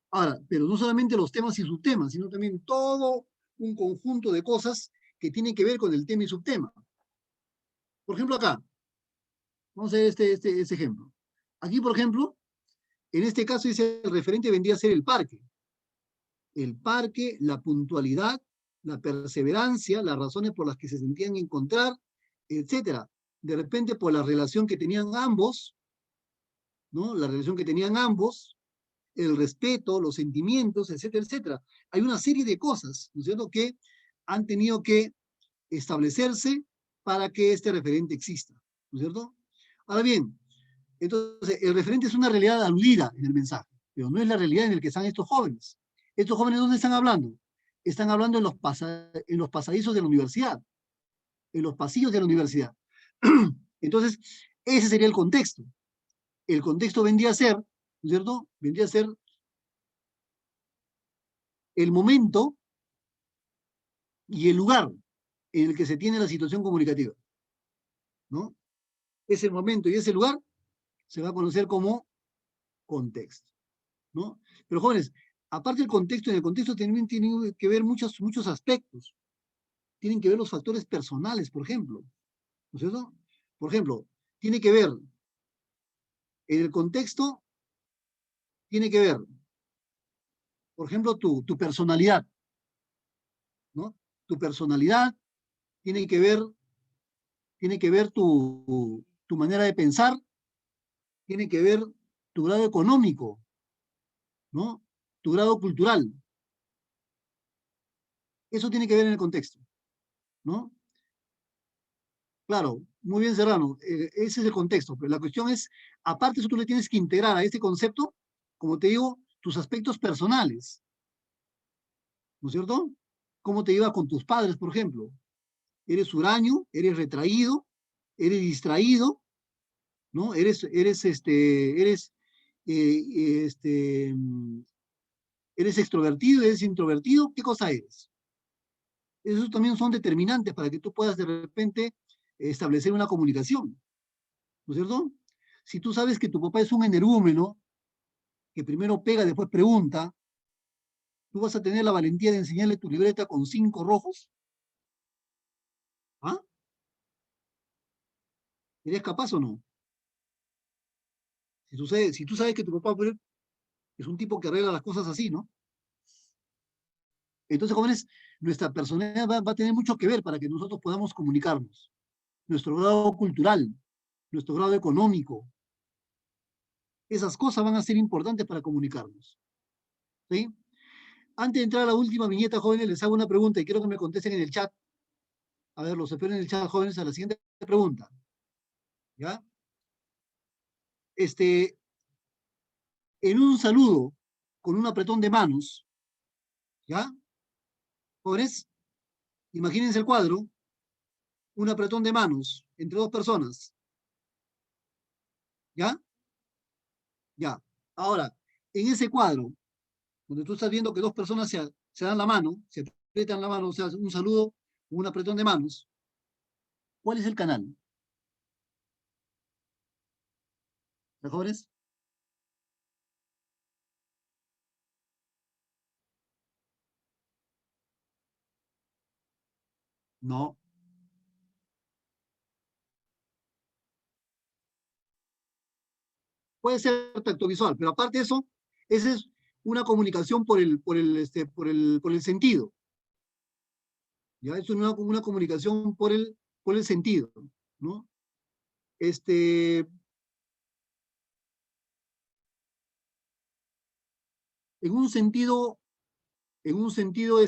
Ahora, pero no solamente los temas y subtemas, sino también todo un conjunto de cosas que tienen que ver con el tema y subtema. Por ejemplo, acá, vamos a ver este ejemplo. Aquí, por ejemplo, en este caso dice el referente vendría a ser el parque. El parque, la puntualidad, la perseverancia, las razones por las que se sentían encontrar, etcétera. De repente, por la relación que tenían ambos, ¿no? La relación que tenían ambos, el respeto, los sentimientos, etcétera, etcétera. Hay una serie de cosas, ¿no es cierto?, que han tenido que establecerse para que este referente exista, ¿no es cierto? Ahora bien, entonces, el referente es una realidad aludida en el mensaje, pero no es la realidad en la que están estos jóvenes. ¿Estos jóvenes dónde están hablando? Están hablando en los pasadizos de la universidad, en los pasillos de la universidad. Entonces, ese sería el contexto. El contexto vendría a ser, ¿no es cierto? Vendría a ser el momento y el lugar en el que se tiene la situación comunicativa, ¿no? Ese momento y ese lugar se va a conocer como contexto, ¿no? Pero jóvenes, aparte del contexto, en el contexto también tienen que ver muchos aspectos. Tienen que ver los factores personales, por ejemplo, ¿no es cierto? Por ejemplo, tiene que ver, en el contexto, tiene que ver, por ejemplo, tu personalidad, ¿no? Tu personalidad tiene que ver tu manera de pensar, tiene que ver tu grado económico, ¿no? Tu grado cultural. Eso tiene que ver en el contexto, ¿no? Claro, muy bien, Serrano, ese es el contexto, pero la cuestión es, aparte de eso, tú le tienes que integrar a este concepto, como te digo, tus aspectos personales, ¿no es cierto? ¿Cómo te llevas con tus padres, por ejemplo? ¿Eres huraño? ¿Eres retraído? ¿Eres distraído? ¿No? ¿Eres extrovertido? ¿Eres introvertido? ¿Qué cosa eres? Esos también son determinantes para que tú puedas de repente establecer una comunicación, ¿no es cierto? Si tú sabes que tu papá es un energúmeno, que primero pega, después pregunta, ¿tú vas a tener la valentía de enseñarle tu libreta con 5 rojos? ¿Ah? ¿Eres capaz o no? Si tú sabes que tu papá es un tipo que arregla las cosas así, ¿no? Entonces, jóvenes, nuestra personalidad va a tener mucho que ver para que nosotros podamos comunicarnos. Nuestro grado cultural, nuestro grado económico, esas cosas van a ser importantes para comunicarnos. ¿Sí? Antes de entrar a la última viñeta, jóvenes, les hago una pregunta y quiero que me contesten en el chat. A ver, los espero en el chat, jóvenes, a la siguiente pregunta. ¿Ya? En un saludo con un apretón de manos, ¿ya? Jóvenes, imagínense el cuadro, un apretón de manos entre 2 personas, ¿ya? Ya. Ahora, en ese cuadro, donde tú estás viendo que 2 personas se dan la mano, se apretan la mano, o sea, un saludo, un apretón de manos, ¿cuál es el canal? ¿Los jóvenes? No. Puede ser tacto visual, pero aparte de eso, esa es una comunicación por el sentido. Ya es una comunicación por el sentido, ¿no? En un sentido, en un sentido,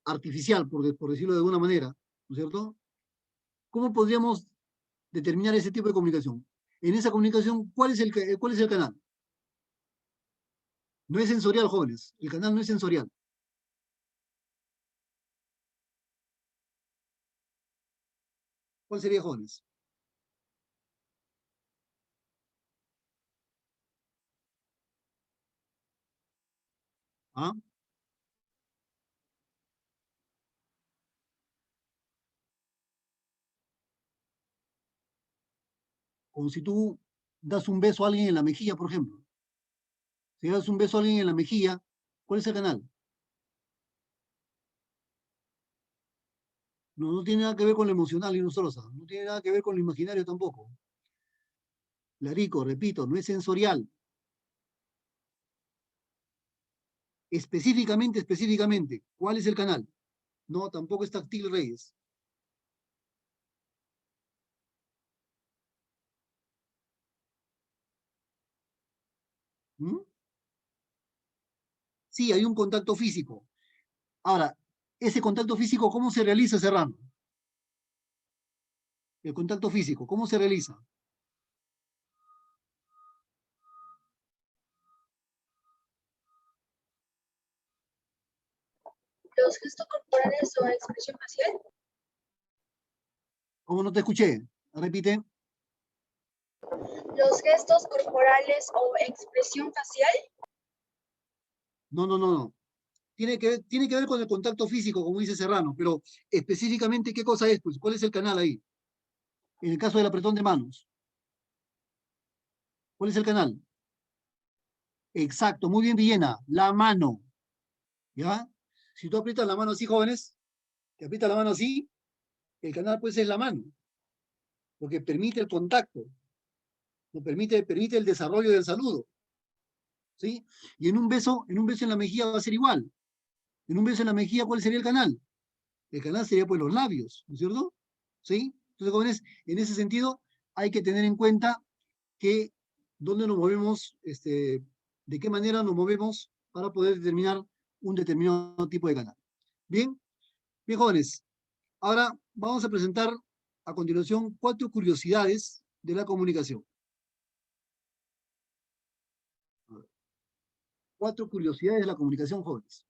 artificial, por decirlo de alguna manera, ¿no es cierto? ¿Cómo podríamos determinar ese tipo de comunicación? En esa comunicación, cuál es el canal? No es sensorial, jóvenes. El canal no es sensorial. ¿Cuál sería, jóvenes? ¿Ah? Como si tú das un beso a alguien en la mejilla, por ejemplo. Si das un beso a alguien en la mejilla, ¿cuál es el canal? No, no tiene nada que ver con lo emocional y nosotros, no tiene nada que ver con lo imaginario tampoco. Larico, repito, no es sensorial. Específicamente, ¿cuál es el canal? No, tampoco es táctil, Reyes. ¿Mm? Sí, hay un contacto físico. Ahora, ese contacto físico, ¿cómo se realiza, Serrano? El contacto físico, ¿cómo se realiza? Los gestos corporales o expresión facial. ¿Cómo no te escuché? Repite. Los gestos corporales o expresión facial. No. Tiene que ver con el contacto físico, como dice Serrano, pero específicamente, ¿qué cosa es? Pues, ¿cuál es el canal ahí? En el caso del apretón de manos. ¿Cuál es el canal? Exacto, muy bien, Villena. La mano. ¿Ya? Si tú aprietas la mano así, jóvenes, te aprietas la mano así, el canal pues es la mano, porque permite el contacto, no permite el desarrollo del saludo. ¿Sí? Y en un beso en la mejilla va a ser igual. En un beso en la mejilla, ¿cuál sería el canal? El canal sería pues los labios, ¿no es cierto? ¿Sí? Entonces, jóvenes, en ese sentido, hay que tener en cuenta que dónde nos movemos, de qué manera nos movemos para poder determinar un determinado tipo de canal. Bien, bien jóvenes, ahora vamos a presentar a continuación 4 curiosidades de la comunicación. 4 curiosidades de la comunicación, jóvenes.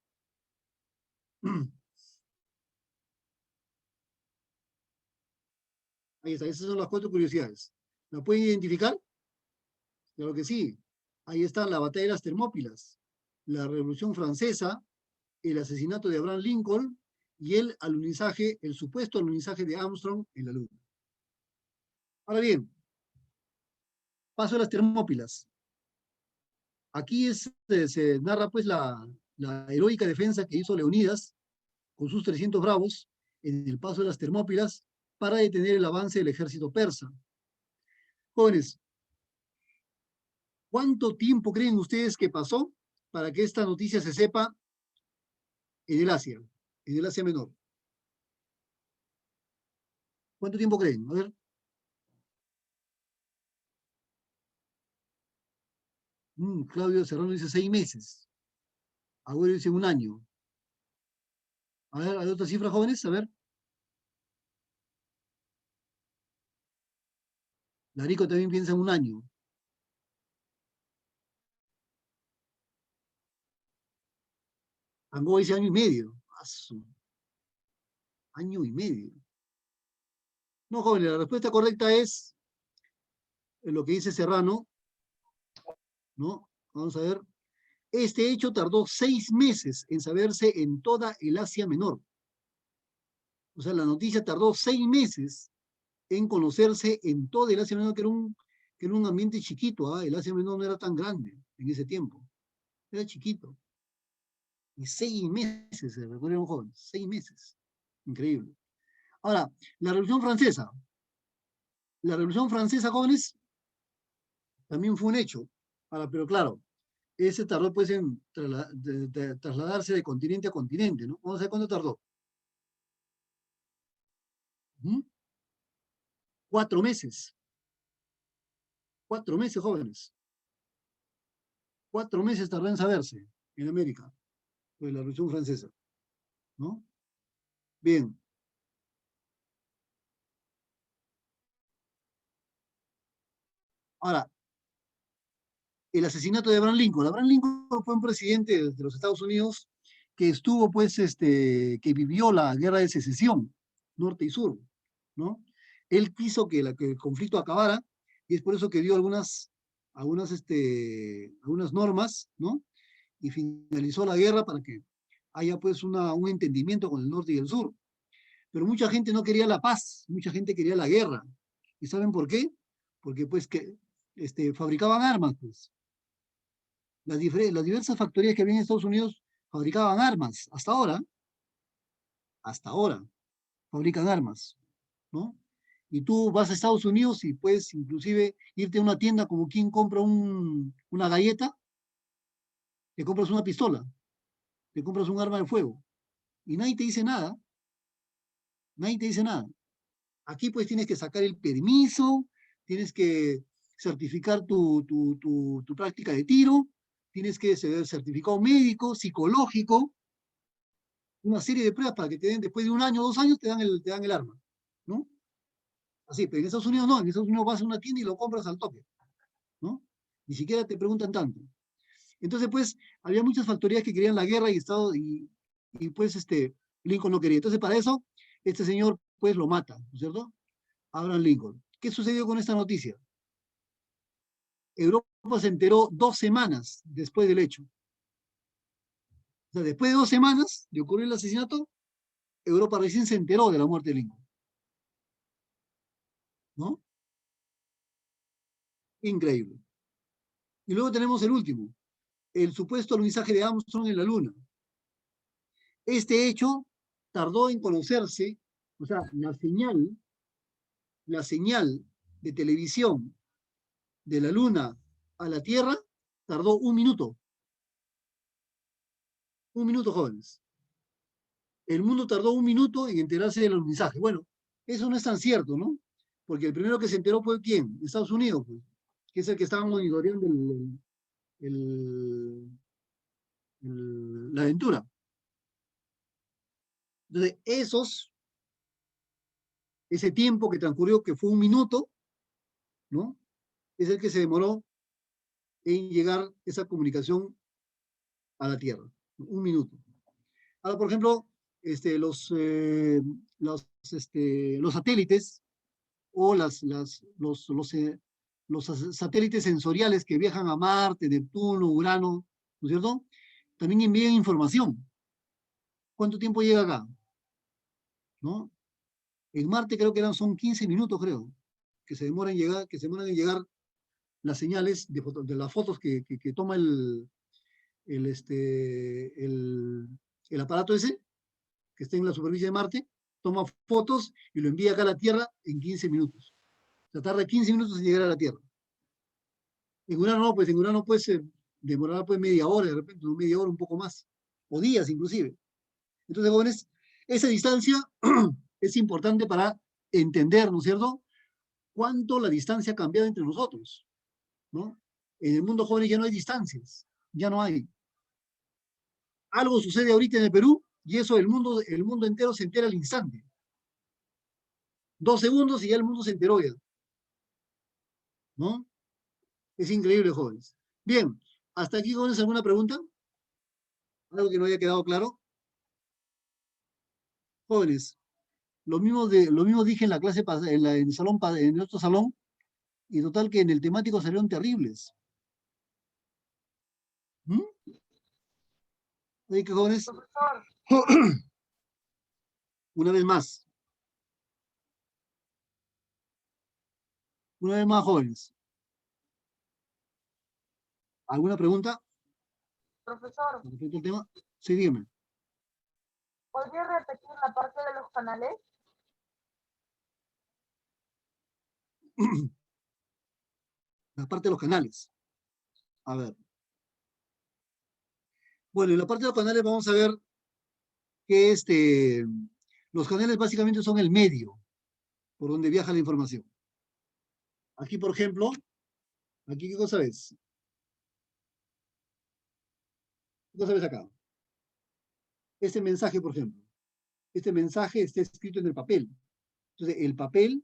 Ahí está, esas son las 4 curiosidades. ¿La pueden identificar? Claro que sí. Ahí están la batalla de las Termópilas, la Revolución Francesa, el asesinato de Abraham Lincoln y el alunizaje, el supuesto alunizaje de Armstrong en la Luna. Ahora bien, paso a las Termópilas. Aquí se narra pues la heroica defensa que hizo Leonidas con sus 300 bravos en el paso de las Termópilas para detener el avance del ejército persa. Jóvenes, ¿cuánto tiempo creen ustedes que pasó para que esta noticia se sepa en el Asia Menor? ¿Cuánto tiempo creen? A ver. Claudio Serrano dice 6 meses. Agüero dice 1 año. A ver, ¿hay otra cifra, jóvenes? A ver. Larico también piensa en 1 año. Angoa dice 1 año y medio. Año y medio. No, jóvenes, la respuesta correcta es lo que dice Serrano, ¿no? Vamos a ver. Este hecho tardó 6 meses en saberse en toda el Asia Menor. O sea, la noticia tardó 6 meses en conocerse en todo el Asia Menor, que era un ambiente chiquito. El Asia Menor no era tan grande en ese tiempo. Era chiquito. Y 6 meses, se recuerdan jóvenes, 6 meses. Increíble. Ahora, la Revolución Francesa. La Revolución Francesa, jóvenes, también fue un hecho. Ahora, pero claro, ese tardó pues en trasladarse de continente a continente, ¿no? Vamos a ver cuánto tardó. 4 meses. 4 meses, jóvenes. 4 meses tardó en saberse en América, pues la Revolución Francesa, ¿no? Bien. Ahora, el asesinato de Abraham Lincoln. Abraham Lincoln fue un presidente de los Estados Unidos que estuvo, pues, que vivió la guerra de secesión, norte y sur, ¿no? Él quiso que el conflicto acabara y es por eso que dio algunas normas, ¿no? Y finalizó la guerra para que haya, pues, un entendimiento con el norte y el sur. Pero mucha gente no quería la paz, mucha gente quería la guerra. ¿Y saben por qué? Porque, pues, fabricaban armas, pues. Las diversas factorías que había en Estados Unidos fabricaban armas. Hasta ahora, fabrican armas, ¿no? Y tú vas a Estados Unidos y puedes inclusive irte a una tienda como quien compra una galleta, te compras una pistola, te compras un arma de fuego. Y nadie te dice nada. Nadie te dice nada. Aquí pues tienes que sacar el permiso, tienes que certificar tu práctica de tiro, tienes que ser certificado médico, psicológico, una serie de pruebas para que te den, después de 1 año, 2 años, te dan el arma, ¿no? Así, pero en Estados Unidos no, en Estados Unidos vas a una tienda y lo compras al toque, ¿no? Ni siquiera te preguntan tanto. Entonces, pues, había muchas factorías que querían la guerra y pues, Lincoln no quería. Entonces, para eso, este señor, pues, lo mata, ¿no es cierto? Abraham Lincoln. ¿Qué sucedió con esta noticia? Europa se enteró 2 semanas después del hecho. O sea, después de 2 semanas de ocurrir el asesinato, Europa recién se enteró de la muerte de Lincoln. ¿No? Increíble. Y luego tenemos el último, el supuesto alunizaje de Armstrong en la Luna. Este hecho tardó en conocerse, o sea, la señal de televisión de la Luna a la Tierra tardó 1 minuto. 1 minuto, jóvenes. El mundo tardó 1 minuto en enterarse del alunizaje. Bueno, eso no es tan cierto, ¿no? Porque el primero que se enteró fue ¿quién? Estados Unidos, pues, que es el que estaba monitoreando la aventura. Entonces, ese tiempo que transcurrió, que fue un minuto, ¿no? Es el que se demoró en llegar esa comunicación a la Tierra. Un minuto. Ahora, por ejemplo, los satélites o los satélites sensoriales que viajan a Marte, Neptuno, Urano, ¿no es cierto? También envían información. ¿Cuánto tiempo llega acá? ¿No? En Marte creo que son 15 minutos, creo, que se demoran en llegar las señales de las fotos que toma el aparato ese, que está en la superficie de Marte, toma fotos y lo envía acá a la Tierra en 15 minutos. O sea, tarda 15 minutos en llegar a la Tierra. En Urano no, pues en Urano puede demorar pues media hora, de repente, media hora, un poco más, o días inclusive. Entonces, jóvenes, esa distancia es importante para entender, ¿no es cierto?, cuánto la distancia ha cambiado entre nosotros, ¿no? En el mundo, jóvenes, ya no hay distancias, ya no hay. Algo sucede ahorita en el Perú y eso el mundo entero se entera al instante. 2 segundos y ya el mundo se enteró ya, ¿no? Es increíble, jóvenes. Bien, hasta aquí, jóvenes, ¿alguna pregunta? ¿Algo que no haya quedado claro? Jóvenes, lo mismo dije en la clase, en el salón, en otro salón, y total que en el temático salieron terribles. ¿Mm? Así que, jóvenes, una vez más. Una vez más, jóvenes. ¿Alguna pregunta? Profesor, ¿Respecto al tema? Sí, dígame. ¿podría repetir la parte de los canales? La parte de los canales. A ver. Bueno, en la parte de los canales vamos a ver que los canales básicamente son el medio por donde viaja la información. Aquí, por ejemplo, aquí, ¿qué cosa ves? ¿Qué cosa ves acá? Este mensaje, por ejemplo. Este mensaje está escrito en el papel. Entonces, el papel,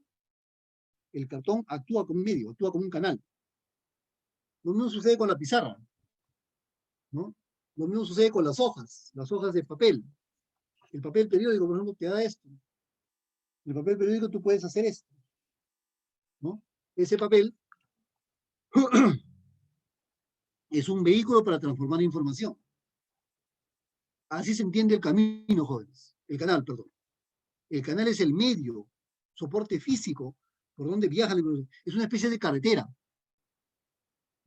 el cartón, actúa como un medio, actúa como un canal. Lo mismo sucede con la pizarra, ¿no? Lo mismo sucede con las hojas de papel. El papel periódico, por ejemplo, te da esto. En el papel periódico tú puedes hacer esto, ¿no? Ese papel es un vehículo para transformar información. Así se entiende el camino, jóvenes. El canal, perdón. El canal es el medio, soporte físico, por donde viaja la información. Es una especie de carretera.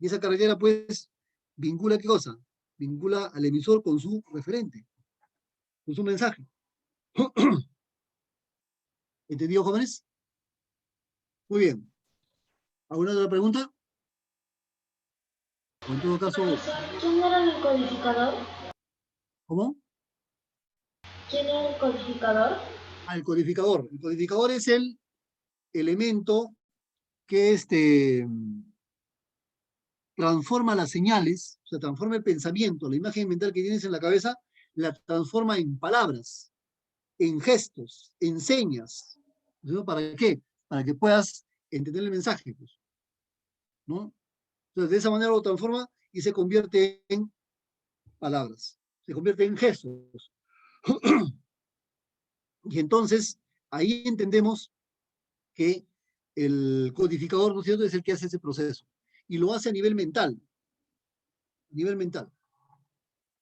Y esa carretera, pues, vincula ¿qué cosa? Vincula al emisor con su referente, con su mensaje. ¿Entendido, jóvenes? Muy bien. ¿Alguna otra pregunta? O en todo caso, Profesor, ¿quién era el codificador? ¿cómo? ¿Quién era el codificador? Al codificador. El codificador es el elemento que transforma las señales, o sea, transforma el pensamiento, la imagen mental que tienes en la cabeza, la transforma en palabras, en gestos, en señas. ¿No? ¿Para qué? Para que puedas entender el mensaje, pues, ¿no? Entonces, de esa manera lo transforma y se convierte en palabras, se convierte en gestos. Y entonces, ahí entendemos que el codificador, ¿no es cierto?, es el que hace ese proceso. Y lo hace a nivel mental,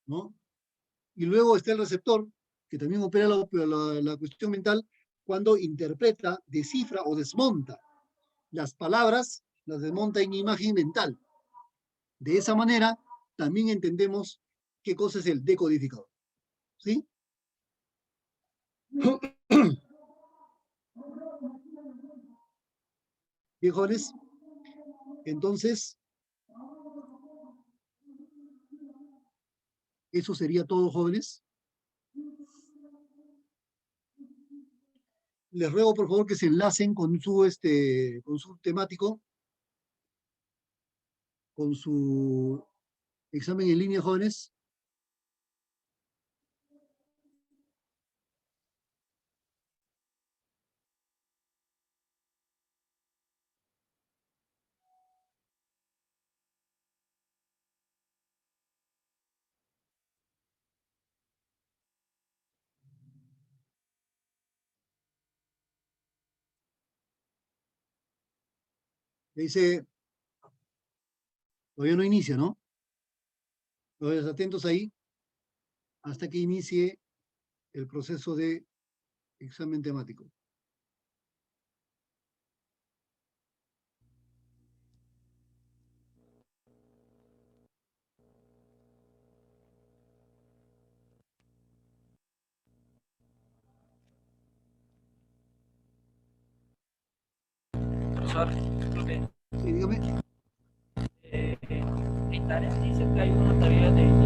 ¿no? Y luego está el receptor, que también opera la cuestión mental cuando interpreta, descifra o desmonta las palabras, las desmonta en imagen mental. De esa manera, también entendemos qué cosa es el decodificador. ¿Sí? Bien, jóvenes. Entonces, eso sería todo, jóvenes. Les ruego, por favor, que se enlacen con su temático, con su examen en línea, jóvenes. Dice, todavía no inicia, ¿no? Entonces, atentos ahí hasta que inicie el proceso de examen temático. Profesor, disculpe. Sí, dígame. En tareas dice que hay una tarea de